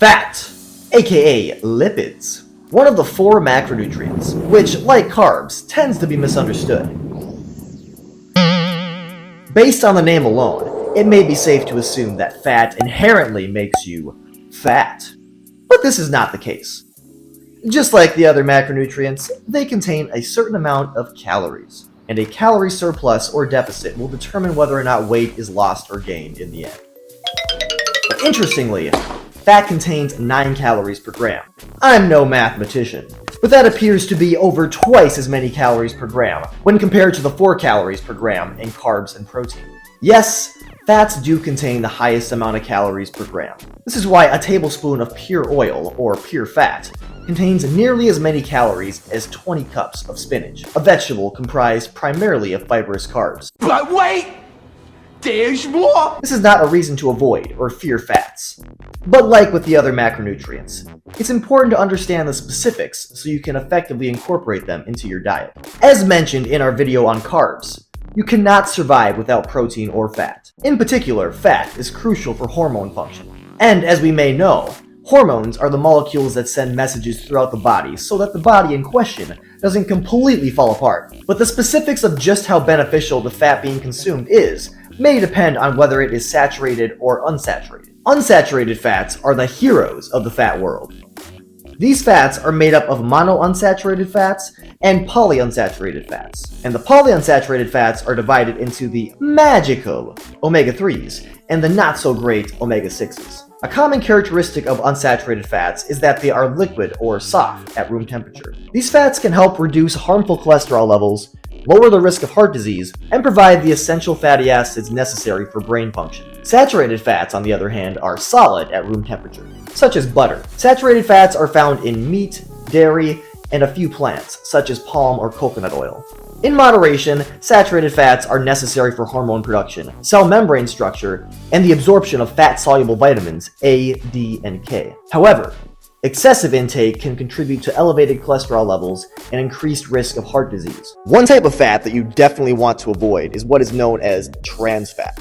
Fat, aka lipids, one of the 4 macronutrients, which, like carbs, tends to be misunderstood. Based on the name alone, it may be safe to assume that fat inherently makes you fat. But this is not the case. Just like the other macronutrients, they contain a certain amount of calories, and a calorie surplus or deficit will determine whether or not weight is lost or gained in the end. But interestingly, fat contains 9 calories per gram. I'm no mathematician, but that appears to be over twice as many calories per gram when compared to the 4 calories per gram in carbs and protein. Yes, fats do contain the highest amount of calories per gram. This is why a tablespoon of pure oil, or pure fat, contains nearly as many calories as 20 cups of spinach, a vegetable comprised primarily of fibrous carbs. But wait! There's more! This is not a reason to avoid or fear fats. But like with the other macronutrients, it's important to understand the specifics so you can effectively incorporate them into your diet. As mentioned in our video on carbs, you cannot survive without protein or fat. In particular, fat is crucial for hormone function. And as we may know, hormones are the molecules that send messages throughout the body so that the body in question doesn't completely fall apart. But the specifics of just how beneficial the fat being consumed may depend on whether it is saturated or unsaturated. Unsaturated fats are the heroes of the fat world. These fats are made up of monounsaturated fats and polyunsaturated fats. And the polyunsaturated fats are divided into the magical omega-3s and the not-so-great omega-6s. A common characteristic of unsaturated fats is that they are liquid or soft at room temperature. These fats can help reduce harmful cholesterol levels, lower the risk of heart disease, and provide the essential fatty acids necessary for brain function. Saturated fats, on the other hand, are solid at room temperature, such as butter. Saturated fats are found in meat, dairy, and a few plants, such as palm or coconut oil. In moderation, saturated fats are necessary for hormone production, cell membrane structure, and the absorption of fat-soluble vitamins A, D, and K. However, excessive intake can contribute to elevated cholesterol levels and increased risk of heart disease. One type of fat that you definitely want to avoid is what is known as trans fat.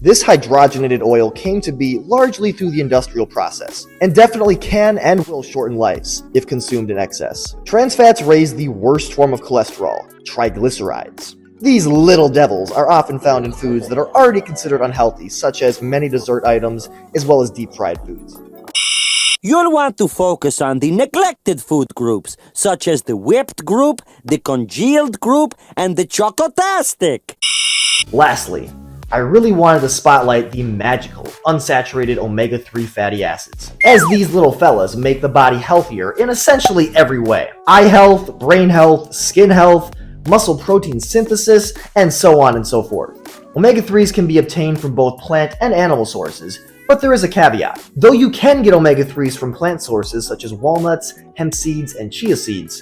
This hydrogenated oil came to be largely through the industrial process, and definitely can and will shorten lives if consumed in excess. Trans fats raise the worst form of cholesterol, triglycerides. These little devils are often found in foods that are already considered unhealthy, such as many dessert items, as well as deep-fried foods. You'll want to focus on the neglected food groups, such as the whipped group, the congealed group, and the chocotastic. Lastly, I really wanted to spotlight the magical, unsaturated omega-3 fatty acids, as these little fellas make the body healthier in essentially every way. Eye health, brain health, skin health, muscle protein synthesis, and so on and so forth. Omega-3s can be obtained from both plant and animal sources, but there is a caveat. Though you can get omega-3s from plant sources such as walnuts, hemp seeds, and chia seeds,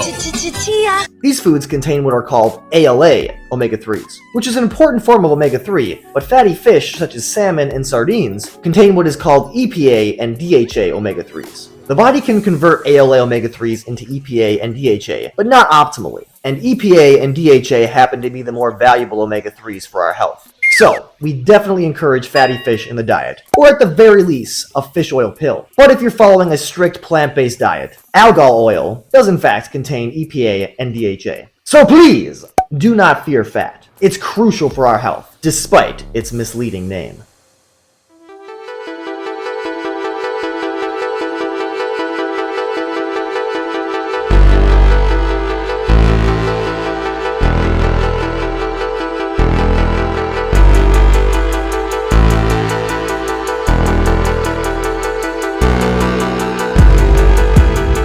these foods contain what are called ALA omega-3s, which is an important form of omega-3, but fatty fish such as salmon and sardines contain what is called EPA and DHA omega-3s. The body can convert ALA omega-3s into EPA and DHA, but not optimally, and EPA and DHA happen to be the more valuable omega-3s for our health. So, we definitely encourage fatty fish in the diet, or at the very least, a fish oil pill. But if you're following a strict plant-based diet, algal oil does in fact contain EPA and DHA. So please, do not fear fat. It's crucial for our health, despite its misleading name.